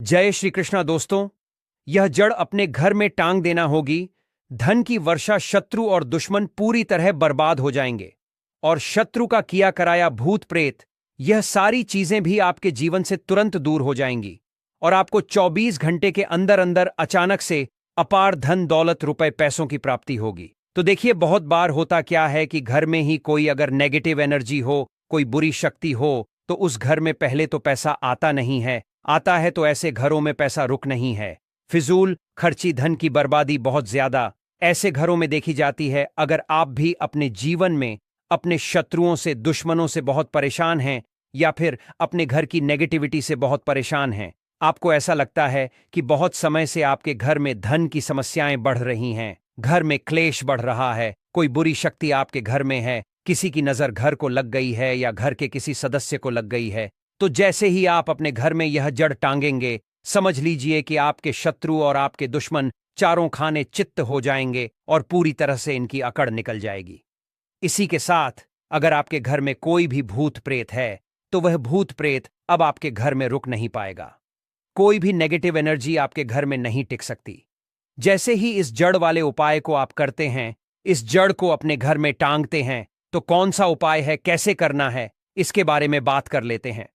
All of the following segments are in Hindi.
जय श्री कृष्णा दोस्तों। यह जड़ अपने घर में टांग देना होगी। धन की वर्षा, शत्रु और दुश्मन पूरी तरह बर्बाद हो जाएंगे। और शत्रु का किया कराया भूत प्रेत, यह सारी चीजें भी आपके जीवन से तुरंत दूर हो जाएंगी। और आपको 24 घंटे के अंदर अंदर अचानक से अपार धन दौलत, रुपए पैसों की प्राप्ति होगी। तो देखिए, बहुत बार होता क्या है कि घर में ही कोई अगर नेगेटिव एनर्जी हो, कोई बुरी शक्ति हो, तो उस घर में पहले तो पैसा आता नहीं है। आता है तो ऐसे घरों में पैसा रुक नहीं है। फिजूल खर्ची, धन की बर्बादी बहुत ज्यादा ऐसे घरों में देखी जाती है। अगर आप भी अपने जीवन में अपने शत्रुओं से, दुश्मनों से बहुत परेशान हैं, या फिर अपने घर की नेगेटिविटी से बहुत परेशान हैं, आपको ऐसा लगता है कि बहुत समय से आपके घर में धन की समस्याएं बढ़ रही हैं, घर में क्लेश बढ़ रहा है, कोई बुरी शक्ति आपके घर में है, किसी की नजर घर को लग गई है या घर के किसी सदस्य को लग गई है, तो जैसे ही आप अपने घर में यह जड़ टांगेंगे, समझ लीजिए कि आपके शत्रु और आपके दुश्मन चारों खाने चित्त हो जाएंगे और पूरी तरह से इनकी अकड़ निकल जाएगी। इसी के साथ अगर आपके घर में कोई भी भूत प्रेत है, तो वह भूत प्रेत अब आपके घर में रुक नहीं पाएगा। कोई भी नेगेटिव एनर्जी आपके घर में नहीं टिक सकती। जैसे ही इस जड़ वाले उपाय को आप करते हैं, इस जड़ को अपने घर में टांगते हैं, तो कौन सा उपाय है, कैसे करना है, इसके बारे में बात कर लेते हैं।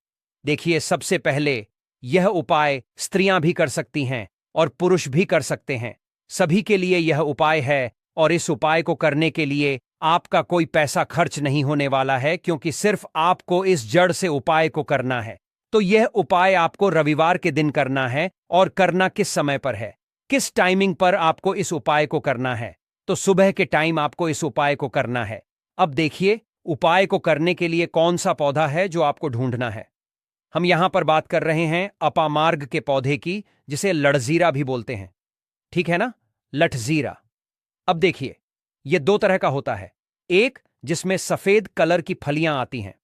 देखिए, सबसे पहले यह उपाय स्त्रियां भी कर सकती हैं और पुरुष भी कर सकते हैं। सभी के लिए यह उपाय है। और इस उपाय को करने के लिए आपका कोई पैसा खर्च नहीं होने वाला है, क्योंकि सिर्फ आपको इस जड़ से उपाय को करना है। तो यह उपाय आपको रविवार के दिन करना है। और करना किस समय पर है, किस टाइमिंग पर आपको इस उपाय को करना है? तो सुबह के टाइम आपको इस उपाय को करना है। अब देखिए, उपाय को करने के लिए कौन सा पौधा है जो आपको ढूंढना है। हम यहां पर बात कर रहे हैं अपामार्ग के पौधे की, जिसे लठजीरा भी बोलते हैं। ठीक है ना, लठजीरा। अब देखिए, यह दो तरह का होता है। एक जिसमें सफेद कलर की फलियां आती हैं,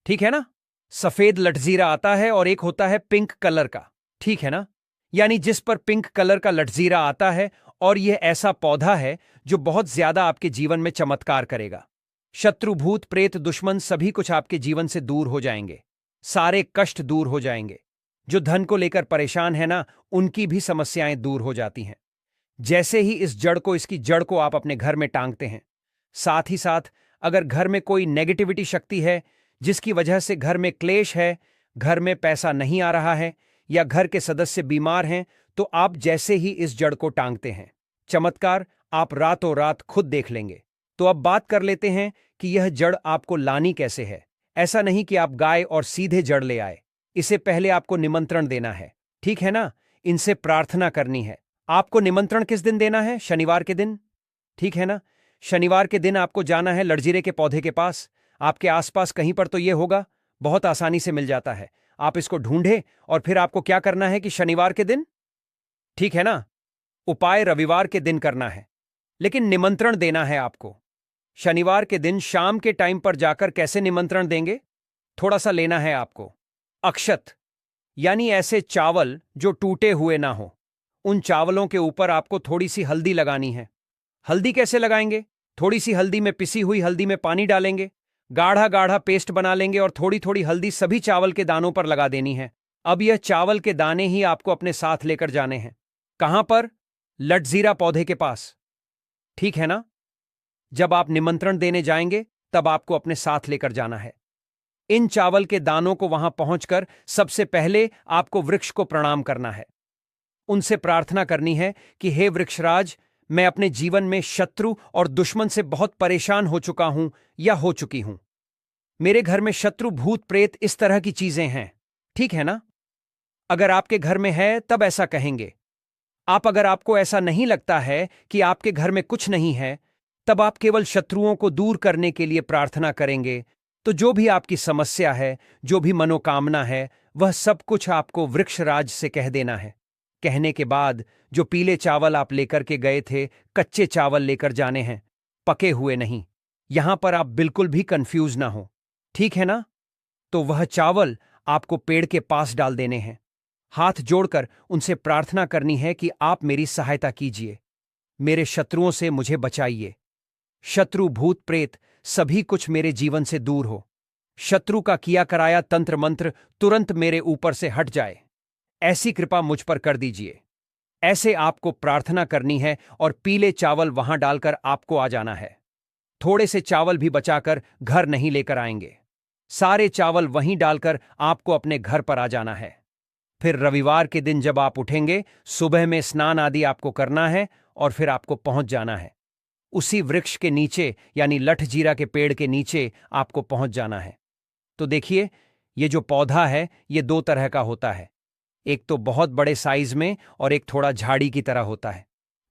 ठीक है ना, सफेद लठजीरा आता है। और एक होता है पिंक कलर का, ठीक है ना, यानी जिस पर पिंक कलर का लठजीरा आता है। और यह ऐसा पौधा है जो बहुत ज्यादा आपके जीवन में चमत्कार करेगा। शत्रु, भूत प्रेत, दुश्मन सभी कुछ आपके जीवन से दूर हो जाएंगे। सारे कष्ट दूर हो जाएंगे। जो धन को लेकर परेशान है ना, उनकी भी समस्याएं दूर हो जाती हैं। जैसे ही इस जड़ को, इसकी जड़ को आप अपने घर में टांगते हैं, साथ ही साथ अगर घर में कोई नेगेटिविटी शक्ति है जिसकी वजह से घर में क्लेश है, घर में पैसा नहीं आ रहा है, या घर के सदस्य बीमार हैं, तो आप जैसे ही इस जड़ को टांगते हैं, चमत्कार आप रातों रात खुद देख लेंगे। तो अब बात कर लेते हैं कि यह जड़ आपको लानी कैसे है। ऐसा नहीं कि आप गाय और सीधे जड़ ले आए। इसे पहले आपको निमंत्रण देना है, ठीक है ना, इनसे प्रार्थना करनी है। आपको निमंत्रण किस दिन देना है? शनिवार के दिन, ठीक है ना। शनिवार के दिन आपको जाना है लठजीरे के पौधे के पास। आपके आसपास कहीं पर तो यह होगा, बहुत आसानी से मिल जाता है। आप इसको ढूंढे और फिर आपको क्या करना है कि शनिवार के दिन, ठीक है ना, उपाय रविवार के दिन करना है, लेकिन निमंत्रण देना है आपको। शनिवार के दिन शाम के टाइम पर जाकर कैसे निमंत्रण देंगे? थोड़ा सा लेना है आपको अक्षत, यानी ऐसे चावल जो टूटे हुए ना हो। उन चावलों के ऊपर आपको थोड़ी सी हल्दी लगानी है। हल्दी कैसे लगाएंगे? थोड़ी सी हल्दी में, पिसी हुई हल्दी में पानी डालेंगे, गाढ़ा गाढ़ा पेस्ट बना लेंगे और थोड़ी थोड़ी हल्दी सभी चावल के दानों पर लगा देनी है। अब यह चावल के दाने ही आपको अपने साथ लेकर जाने हैं। कहां पर? लठजीरा पौधे के पास, ठीक है ना। जब आप निमंत्रण देने जाएंगे, तब आपको अपने साथ लेकर जाना है। इन चावल के दानों को वहां पहुंचकर सबसे पहले आपको वृक्ष को प्रणाम करना है। उनसे प्रार्थना करनी है कि हे वृक्षराज, मैं अपने जीवन में शत्रु और दुश्मन से बहुत परेशान हो चुका हूं या हो चुकी हूं। मेरे घर में शत्रु, भूत प्रेत, इस तरह की चीजें हैं, ठीक है ना। अगर आपके घर में है तब ऐसा कहेंगे। अगर आपको ऐसा नहीं लगता है कि आपके घर में कुछ नहीं है, तब आप केवल शत्रुओं को दूर करने के लिए प्रार्थना करेंगे। तो जो भी आपकी समस्या है, जो भी मनोकामना है, वह सब कुछ आपको वृक्षराज से कह देना है। कहने के बाद जो पीले चावल आप लेकर के गए थे, कच्चे चावल लेकर जाने हैं, पके हुए नहीं। यहां पर आप बिल्कुल भी कंफ्यूज ना हो, ठीक है ना। तो वह चावल आपको पेड़ के पास डाल देने हैं। हाथ जोड़कर उनसे प्रार्थना करनी है कि आप मेरी सहायता कीजिए, मेरे शत्रुओं से मुझे बचाइए। शत्रु, भूत प्रेत सभी कुछ मेरे जीवन से दूर हो। शत्रु का किया कराया तंत्र मंत्र तुरंत मेरे ऊपर से हट जाए। ऐसी कृपा मुझ पर कर दीजिए। ऐसे आपको प्रार्थना करनी है और पीले चावल वहां डालकर आपको आ जाना है। थोड़े से चावल भी बचाकर घर नहीं लेकर आएंगे। सारे चावल वहीं डालकर आपको अपने घर पर आ जाना है। फिर रविवार के दिन जब आप उठेंगे, सुबह में स्नान आदि आपको करना है और फिर आपको पहुंच जाना है। उसी वृक्ष के नीचे यानी लठजीरा के पेड़ के नीचे आपको पहुंच जाना है। तो देखिए, ये जो पौधा है ये दो तरह का होता है। एक तो बहुत बड़े साइज में और एक थोड़ा झाड़ी की तरह होता है।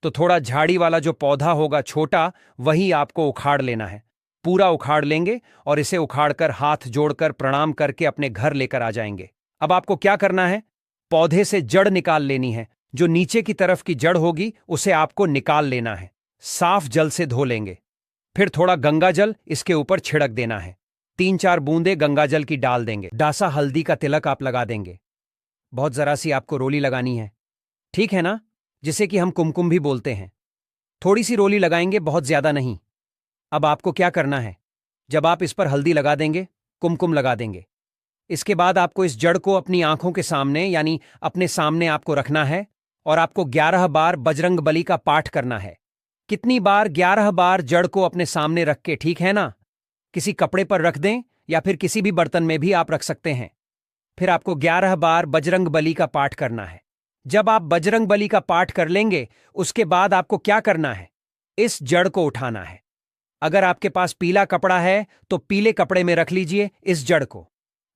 तो थोड़ा झाड़ी वाला जो पौधा होगा छोटा, वही आपको उखाड़ लेना है। पूरा उखाड़ लेंगे और इसे उखाड़कर हाथ जोड़कर प्रणाम करके अपने घर लेकर आ जाएंगे। अब आपको क्या करना है? पौधे से जड़ निकाल लेनी है। जो नीचे की तरफ की जड़ होगी उसे आपको निकाल लेना है। साफ जल से धो लेंगे। फिर थोड़ा गंगा जल इसके ऊपर छिड़क देना है। 3-4 बूंदे गंगा जल की डाल देंगे। डासा हल्दी का तिलक आप लगा देंगे। बहुत जरा सी आपको रोली लगानी है, ठीक है ना, जिसे कि हम कुमकुम भी बोलते हैं। थोड़ी सी रोली लगाएंगे, बहुत ज्यादा नहीं। अब आपको क्या करना है? जब आप इस पर हल्दी लगा देंगे, कुमकुम लगा देंगे, इसके बाद आपको इस जड़ को अपनी आंखों के सामने यानी अपने सामने आपको रखना है और आपको 11 बार बजरंग बली का पाठ करना है। कितनी बार? 11 बार जड़ को अपने सामने रख के, ठीक है ना? किसी कपड़े पर रख दें या फिर किसी भी बर्तन में भी आप रख सकते हैं। फिर आपको 11 बार बजरंग बली का पाठ करना है। जब आप बजरंग बली का पाठ कर लेंगे, उसके बाद आपको क्या करना है? इस जड़ को उठाना है। अगर आपके पास पीला कपड़ा है तो पीले कपड़े में रख लीजिए इस जड़ को।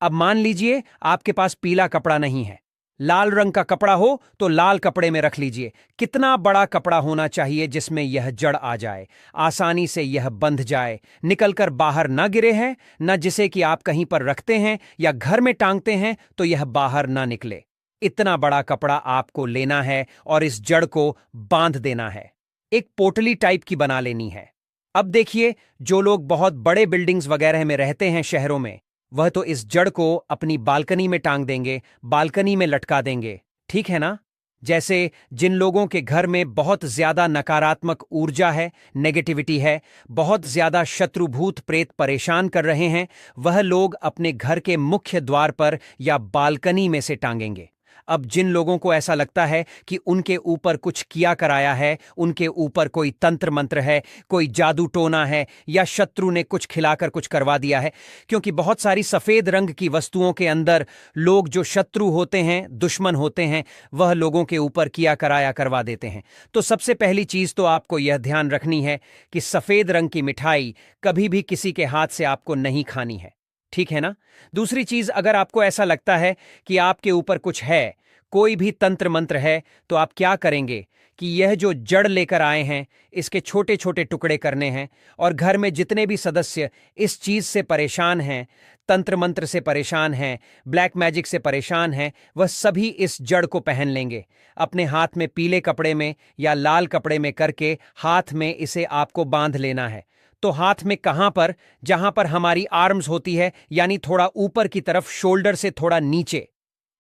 अब मान लीजिए आपके पास पीला कपड़ा नहीं है, लाल रंग का कपड़ा हो तो लाल कपड़े में रख लीजिए। कितना बड़ा कपड़ा होना चाहिए जिसमें यह जड़ आ जाए, आसानी से यह बंध जाए, निकलकर बाहर ना गिरे हैं, न जिसे कि आप कहीं पर रखते हैं या घर में टांगते हैं तो यह बाहर ना निकले। इतना बड़ा कपड़ा आपको लेना है और इस जड़ को बांध देना है। एक पोटली टाइप की बना लेनी है। अब देखिए, जो लोग बहुत बड़े बिल्डिंग्स वगैरह में रहते हैं शहरों में, वह तो इस जड़ को अपनी बालकनी में टांग देंगे, बालकनी में लटका देंगे, ठीक है ना? जैसे जिन लोगों के घर में बहुत ज्यादा नकारात्मक ऊर्जा है, नेगेटिविटी है, बहुत ज्यादा शत्रु भूत प्रेत परेशान कर रहे हैं, वह लोग अपने घर के मुख्य द्वार पर या बालकनी में से टांगेंगे। अब जिन लोगों को ऐसा लगता है कि उनके ऊपर कुछ किया कराया है, उनके ऊपर कोई तंत्र मंत्र है, कोई जादू टोना है या शत्रु ने कुछ खिलाकर कुछ करवा दिया है, क्योंकि बहुत सारी सफेद रंग की वस्तुओं के अंदर लोग जो शत्रु होते हैं, दुश्मन होते हैं, वह लोगों के ऊपर किया कराया करवा देते हैं। तो सबसे पहली चीज तो आपको यह ध्यान रखनी है कि सफेद रंग की मिठाई कभी भी किसी के हाथ से आपको नहीं खानी है, ठीक है ना? दूसरी चीज, अगर आपको ऐसा लगता है कि आपके ऊपर कुछ है, कोई भी तंत्र मंत्र है, तो आप क्या करेंगे कि यह जो जड़ लेकर आए हैं, इसके छोटे छोटे टुकड़े करने हैं और घर में जितने भी सदस्य इस चीज से परेशान हैं, तंत्र मंत्र से परेशान हैं, ब्लैक मैजिक से परेशान हैं, वह सभी इस जड़ को पहन लेंगे। अपने हाथ में पीले कपड़े में या लाल कपड़े में करके हाथ में इसे आपको बांध लेना है। तो हाथ में कहां पर? जहां पर हमारी आर्म्स होती है, यानी थोड़ा ऊपर की तरफ, शोल्डर से थोड़ा नीचे,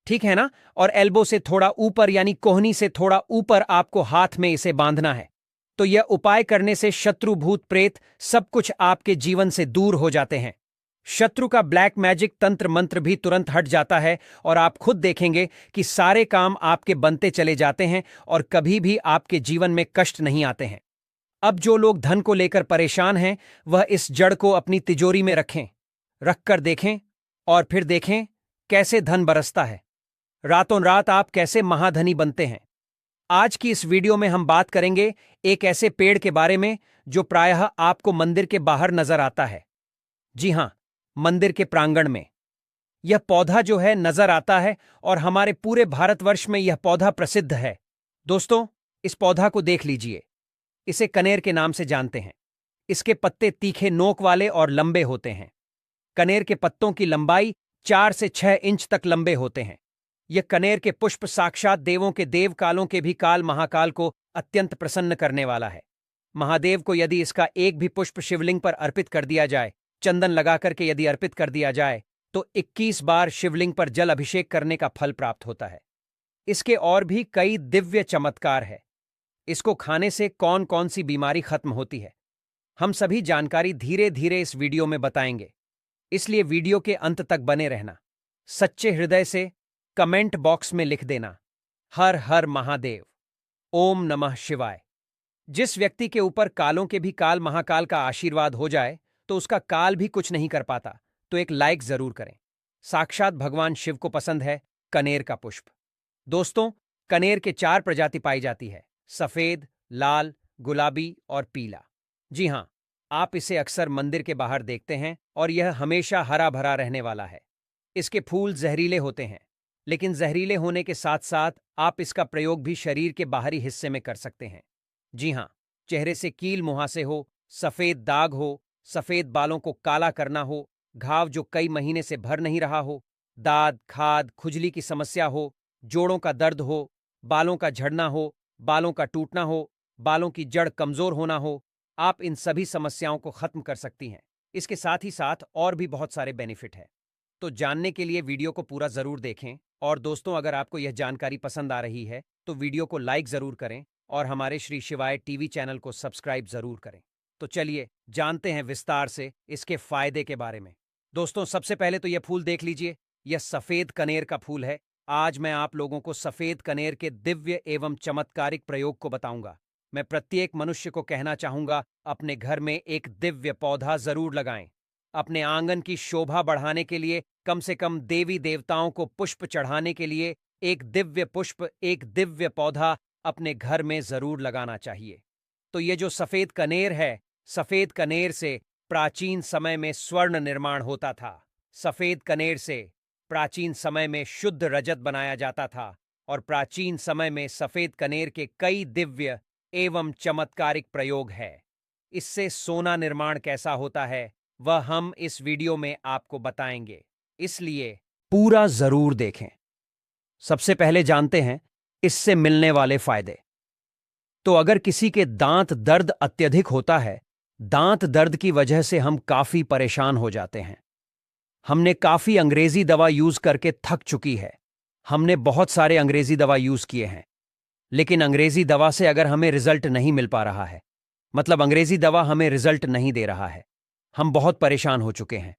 ठीक है ना? और एल्बो से थोड़ा ऊपर यानी कोहनी से थोड़ा ऊपर आपको हाथ में इसे बांधना है। तो यह उपाय करने से शत्रु भूत प्रेत सब कुछ आपके जीवन से दूर हो जाते हैं। शत्रु का ब्लैक मैजिक तंत्र मंत्र भी तुरंत हट जाता है और आप खुद देखेंगे कि सारे काम आपके बनते चले जाते हैं और कभी भी आपके जीवन में कष्ट नहीं आते हैं। अब जो लोग धन को लेकर परेशान हैं, वह इस जड़ को अपनी तिजोरी में रखें, रखकर देखें और फिर देखें कैसे धन बरसता है। रातों रात आप कैसे महाधनी बनते हैं। आज की इस वीडियो में हम बात करेंगे एक ऐसे पेड़ के बारे में जो प्रायः आपको मंदिर के बाहर नजर आता है। जी हां, मंदिर के प्रांगण में यह पौधा जो है नजर आता है और हमारे पूरे भारतवर्ष में यह पौधा प्रसिद्ध है। दोस्तों, इस पौधा को देख लीजिए। इसे कनेर के नाम से जानते हैं। इसके पत्ते तीखे नोक वाले और लंबे होते हैं। कनेर के पत्तों की लंबाई 4 से 6 इंच तक लंबे होते हैं। यह कनेर के पुष्प साक्षात देवों के देव कालों के भी काल महाकाल को अत्यंत प्रसन्न करने वाला है। महादेव को यदि इसका एक भी पुष्प शिवलिंग पर अर्पित कर दिया जाए, चंदन लगा करके यदि अर्पित कर दिया जाए, तो 21 बार शिवलिंग पर जल अभिषेक करने का फल प्राप्त होता है। इसके और भी कई दिव्य चमत्कार है। इसको खाने से कौन कौन सी बीमारी खत्म होती है, हम सभी जानकारी धीरे धीरे इस वीडियो में बताएंगे, इसलिए वीडियो के अंत तक बने रहना। सच्चे हृदय से कमेंट बॉक्स में लिख देना, हर हर महादेव, ओम नमः शिवाय। जिस व्यक्ति के ऊपर कालों के भी काल महाकाल का आशीर्वाद हो जाए तो उसका काल भी कुछ नहीं कर पाता, तो एक लाइक जरूर करें। साक्षात भगवान शिव को पसंद है कनेर का पुष्प। दोस्तों, कनेर के 4 प्रजाति पाई जाती है: सफेद, लाल, गुलाबी और पीला। जी हां, आप इसे अक्सर मंदिर के बाहर देखते हैं और यह हमेशा हरा भरा रहने वाला है। इसके फूल जहरीले होते हैं, लेकिन जहरीले होने के साथ साथ आप इसका प्रयोग भी शरीर के बाहरी हिस्से में कर सकते हैं। जी हां, चेहरे से कील मुहासे हो, सफेद दाग हो, सफेद बालों को काला करना हो, घाव जो कई महीने से भर नहीं रहा हो, दाद, खाद, खुजली की समस्या हो, जोड़ों का दर्द हो, बालों का झड़ना हो, बालों का टूटना हो, बालों की जड़ कमजोर होना हो, आप इन सभी समस्याओं को खत्म कर सकती हैं। इसके साथ ही साथ और भी बहुत सारे बेनिफिट है। तो जानने के लिए वीडियो को पूरा जरूर देखें। और दोस्तों, अगर आपको यह जानकारी पसंद आ रही है तो वीडियो को लाइक जरूर करें और हमारे श्री शिवाय टीवी चैनल को सब्सक्राइब जरूर करें। तो चलिए जानते हैं विस्तार से इसके फायदे के बारे में। दोस्तों, सबसे पहले तो यह फूल देख लीजिए, यह सफेद कनेर का फूल है। आज मैं आप लोगों को सफेद कनेर के दिव्य एवं चमत्कारिक प्रयोग को बताऊंगा। मैं प्रत्येक मनुष्य को कहना चाहूंगा, अपने घर में एक दिव्य पौधा जरूर लगाएं। अपने आंगन की शोभा बढ़ाने के लिए, कम से कम देवी देवताओं को पुष्प चढ़ाने के लिए एक दिव्य पुष्प, एक दिव्य पौधा अपने घर में जरूर लगाना चाहिए। तो ये जो सफेद कनेर है, सफेद कनेर से प्राचीन समय में स्वर्ण निर्माण होता था। सफेद कनेर से प्राचीन समय में शुद्ध रजत बनाया जाता था और प्राचीन समय में सफेद कनेर के कई दिव्य एवं चमत्कारिक प्रयोग है। इससे सोना निर्माण कैसा होता है वह हम इस वीडियो में आपको बताएंगे, इसलिए पूरा जरूर देखें। सबसे पहले जानते हैं इससे मिलने वाले फायदे। तो अगर किसी के दांत दर्द अत्यधिक होता है, दांत दर्द की वजह से हम काफी परेशान हो जाते हैं। हमने काफी अंग्रेजी दवा यूज करके थक चुकी है। हमने बहुत सारे अंग्रेजी दवा यूज किए हैं, लेकिन अंग्रेजी दवा से अगर हमें रिजल्ट नहीं मिल पा रहा है, मतलब अंग्रेजी दवा हमें रिजल्ट नहीं दे रहा है, हम बहुत परेशान हो चुके हैं,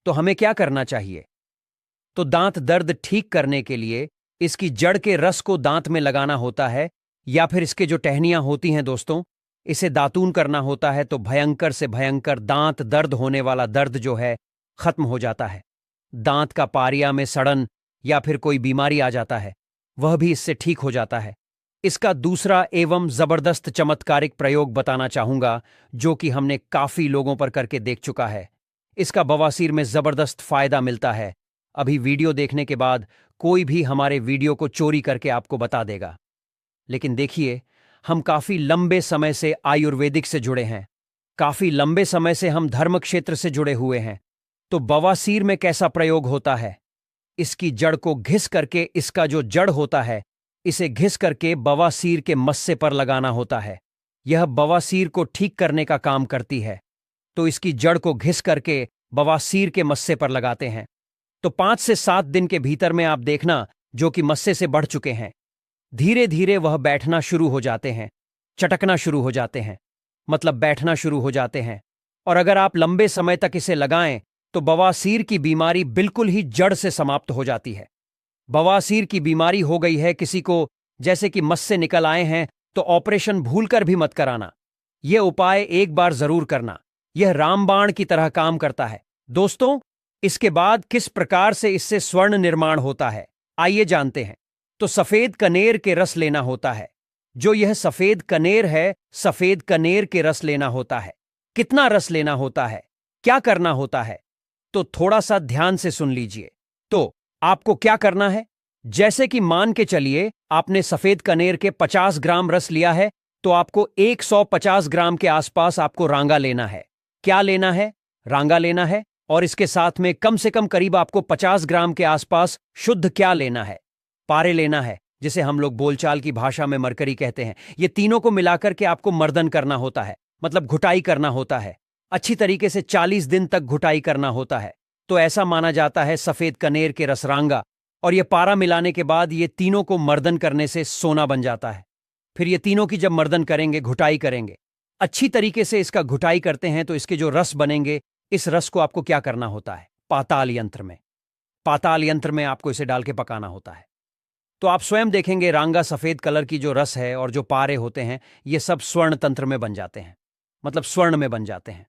तो हमें क्या करना चाहिए? तो दांत दर्द ठीक करने के लिए इसकी जड़ के रस को दांत में लगाना होता है, या फिर इसके जो टहनियां होती हैं दोस्तों, इसे दातून करना होता है। तो भयंकर से भयंकर दांत दर्द होने वाला दर्द जो है खत्म हो जाता है। दांत का पारिया में सड़न या फिर कोई बीमारी आ जाता है, वह भी इससे ठीक हो जाता है। इसका दूसरा एवं जबरदस्त चमत्कारिक प्रयोग बताना चाहूंगा, जो कि हमने काफी लोगों पर करके देख चुका है। इसका बवासीर में जबरदस्त फायदा मिलता है। अभी वीडियो देखने के बाद कोई भी हमारे वीडियो को चोरी करके आपको बता देगा। लेकिन देखिए, हम काफी लंबे समय से आयुर्वेदिक से जुड़े हैं, काफी लंबे समय से हम धर्म क्षेत्र से जुड़े हुए हैं। तो बवासीर में कैसा प्रयोग होता है? इसकी जड़ को घिस करके, इसका जो जड़ होता है इसे घिस करके बवासीर के मस्से पर लगाना होता है। यह बवासीर को ठीक करने का काम करती है। तो इसकी जड़ को घिस करके बवासीर के मस्से पर लगाते हैं। तो 5 से 7 दिन के भीतर में आप देखना, जो कि मस्से से बढ़ चुके हैं, धीरे धीरे वह बैठना शुरू हो जाते हैं, चटकना शुरू हो जाते हैं, मतलब बैठना शुरू हो जाते हैं। और अगर आप लंबे समय तक इसे लगाएं तो बवासीर की बीमारी बिल्कुल ही जड़ से समाप्त हो जाती है। बवासीर की बीमारी हो गई है किसी को, जैसे कि मस्से निकल आए हैं, तो ऑपरेशन भूलकर भी मत कराना। यह उपाय एक बार जरूर करना। यह रामबाण की तरह काम करता है। दोस्तों, इसके बाद किस प्रकार से इससे स्वर्ण निर्माण होता है, आइए जानते हैं। तो सफेद कनेर के रस लेना होता है। जो यह सफेद कनेर है, सफेद कनेर के रस लेना होता है। कितना रस लेना होता है, क्या करना होता है, तो थोड़ा सा ध्यान से सुन लीजिए। तो आपको क्या करना है, जैसे कि मान के चलिए आपने सफेद कनेर के 50 ग्राम रस लिया है, तो आपको 150 ग्राम के आसपास आपको रांगा लेना है। क्या लेना है? रांगा लेना है। और इसके साथ में कम से कम करीब आपको 50 ग्राम के आसपास शुद्ध क्या लेना है? पारे लेना है, जिसे हम लोग बोलचाल की भाषा में मरकरी कहते हैं। ये तीनों को मिलाकर के आपको मर्दन करना होता है, मतलब घुटाई करना होता है। अच्छी तरीके से 40 दिन तक घुटाई करना होता है। तो ऐसा माना जाता है सफेद कनेर के रसरांगा और ये पारा मिलाने के बाद ये तीनों को मर्दन करने से सोना बन जाता है। फिर ये तीनों की जब मर्दन करेंगे, घुटाई करेंगे, अच्छी तरीके से इसका घुटाई करते हैं, तो इसके जो रस बनेंगे, इस रस को आपको क्या करना होता है? पाताल यंत्र में पाताल यंत्र में आपको इसे डाल के पकाना होता है। तो आप स्वयं देखेंगे रांगा सफेद कलर की जो रस है और जो पारे होते हैं ये सब स्वर्ण तंत्र में बन जाते हैं, मतलब स्वर्ण में बन जाते हैं,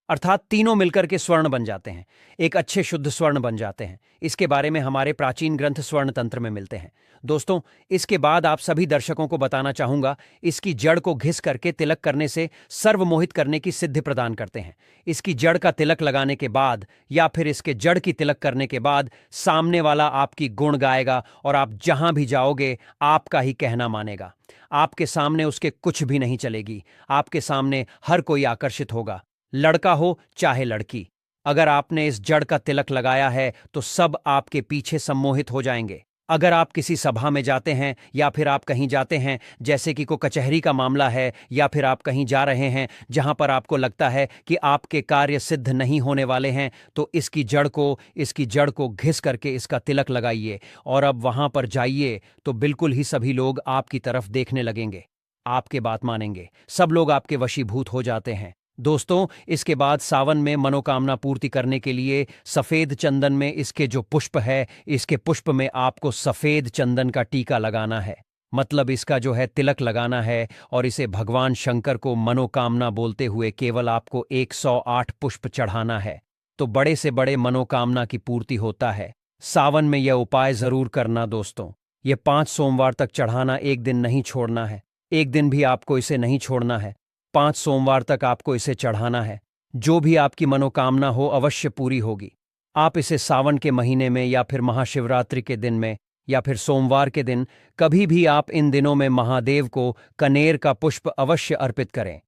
अर्थात तीनों मिलकर के स्वर्ण बन जाते हैं, एक अच्छे शुद्ध स्वर्ण बन जाते हैं। इसके बारे में हमारे प्राचीन ग्रंथ स्वर्ण तंत्र में मिलते हैं। दोस्तों, इसके बाद आप सभी दर्शकों को बताना चाहूंगा, इसकी जड़ को घिस करके तिलक करने से सर्वमोहित करने की सिद्धि प्रदान करते हैं। इसकी जड़ का तिलक लगाने के बाद या फिर इसके जड़ की तिलक करने के बाद सामने वाला आपकी गुण गाएगा और आप जहां भी जाओगे आपका ही कहना मानेगा। आपके सामने उसके कुछ भी नहीं चलेगी, आपके सामने हर कोई आकर्षित होगा, लड़का हो चाहे लड़की। अगर आपने इस जड़ का तिलक लगाया है तो सब आपके पीछे सम्मोहित हो जाएंगे। अगर आप किसी सभा में जाते हैं या फिर आप कहीं जाते हैं, जैसे कि कोई कचहरी का मामला है, या फिर आप कहीं जा रहे हैं जहां पर आपको लगता है कि आपके कार्य सिद्ध नहीं होने वाले हैं, तो इसकी जड़ को घिस करके इसका तिलक लगाइए और अब वहां पर जाइए तो बिल्कुल ही सभी लोग आपकी तरफ देखने लगेंगे, आपके बात मानेंगे, सब लोग आपके वशीभूत हो जाते हैं। दोस्तों, इसके बाद सावन में मनोकामना पूर्ति करने के लिए सफेद चंदन में इसके जो पुष्प है, इसके पुष्प में आपको सफेद चंदन का टीका लगाना है, मतलब इसका जो है तिलक लगाना है, और इसे भगवान शंकर को मनोकामना बोलते हुए केवल आपको 108 पुष्प चढ़ाना है, तो बड़े से बड़े मनोकामना की पूर्ति होता है। सावन में यह उपाय जरूर करना दोस्तों। ये 5 सोमवार तक चढ़ाना, एक दिन नहीं छोड़ना है, एक दिन भी आपको इसे नहीं छोड़ना है, 5 सोमवार तक आपको इसे चढ़ाना है। जो भी आपकी मनोकामना हो अवश्य पूरी होगी। आप इसे सावन के महीने में या फिर महाशिवरात्रि के दिन में या फिर सोमवार के दिन, कभी भी आप इन दिनों में महादेव को कनेर का पुष्प अवश्य अर्पित करें।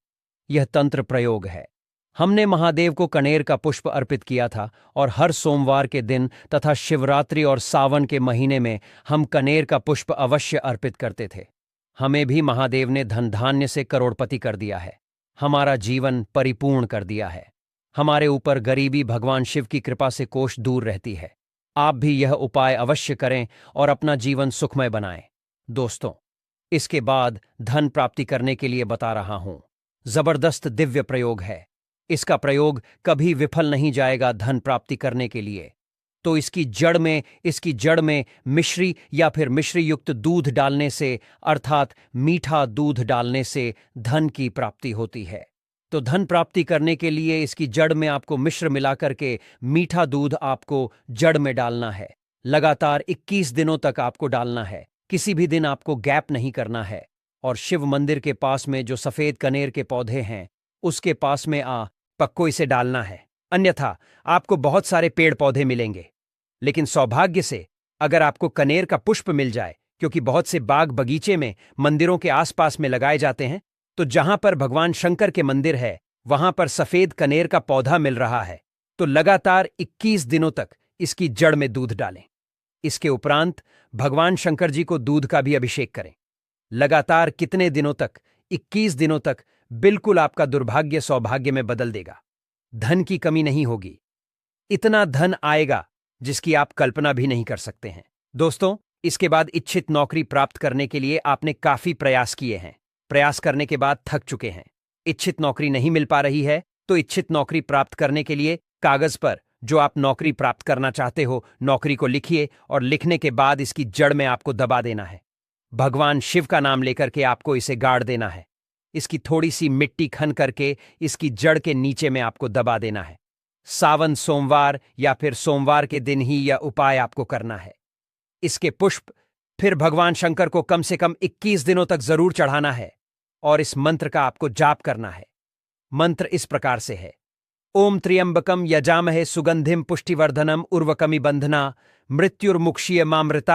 यह तंत्र प्रयोग है। हमने महादेव को कनेर का पुष्प अर्पित किया था और हर सोमवार के दिन तथा शिवरात्रि और सावन के महीने में हम कनेर का पुष्प अवश्य अर्पित करते थे। हमें भी महादेव ने धन धान्य से करोड़पति कर दिया है, हमारा जीवन परिपूर्ण कर दिया है। हमारे ऊपर गरीबी भगवान शिव की कृपा से कोष दूर रहती है। आप भी यह उपाय अवश्य करें और अपना जीवन सुखमय बनाएं। दोस्तों, इसके बाद धन प्राप्ति करने के लिए बता रहा हूं, जबरदस्त दिव्य प्रयोग है। इसका प्रयोग कभी विफल नहीं जाएगा धन प्राप्ति करने के लिए। तो इसकी जड़ में मिश्री या फिर मिश्री युक्त दूध डालने से, अर्थात मीठा दूध डालने से धन की प्राप्ति होती है। तो धन प्राप्ति करने के लिए इसकी जड़ में आपको मिश्र मिलाकर के मीठा दूध आपको जड़ में डालना है। लगातार 21 दिनों तक आपको डालना है, किसी भी दिन आपको गैप नहीं करना है। और शिव मंदिर के पास में जो सफेद कनेर के पौधे हैं उसके पास में पक्को इसे डालना है, अन्यथा आपको बहुत सारे पेड़ पौधे मिलेंगे, लेकिन सौभाग्य से अगर आपको कनेर का पुष्प मिल जाए, क्योंकि बहुत से बाग बगीचे में मंदिरों के आसपास में लगाए जाते हैं, तो जहां पर भगवान शंकर के मंदिर है वहां पर सफेद कनेर का पौधा मिल रहा है, तो लगातार 21 दिनों तक इसकी जड़ में दूध डालें। इसके उपरांत भगवान शंकर जी को दूध का भी अभिषेक करें। लगातार कितने दिनों तक? 21 दिनों तक। बिल्कुल आपका दुर्भाग्य सौभाग्य में बदल देगा। धन की कमी नहीं होगी, इतना धन आएगा जिसकी आप कल्पना भी नहीं कर सकते हैं। दोस्तों, इसके बाद इच्छित नौकरी प्राप्त करने के लिए आपने काफी प्रयास किए हैं, प्रयास करने के बाद थक चुके हैं, इच्छित नौकरी नहीं मिल पा रही है, तो इच्छित नौकरी प्राप्त करने के लिए कागज पर जो आप नौकरी प्राप्त करना चाहते हो नौकरी को लिखिए, और लिखने के बाद इसकी जड़ में आपको दबा देना है। भगवान शिव का नाम लेकर के आपको इसे गाड़ देना है। इसकी थोड़ी सी मिट्टी खन करके इसकी जड़ के नीचे में आपको दबा देना है। सावन सोमवार या फिर सोमवार के दिन ही यह उपाय आपको करना है। इसके पुष्प फिर भगवान शंकर को कम से कम 21 दिनों तक जरूर चढ़ाना है, और इस मंत्र का आपको जाप करना है। मंत्र इस प्रकार से है: ओम त्र्यंबकम यजामहे सुगंधिम पुष्टिवर्धनम उर्वकमिबंधना मृत्युर्मुक्षीय मामृता।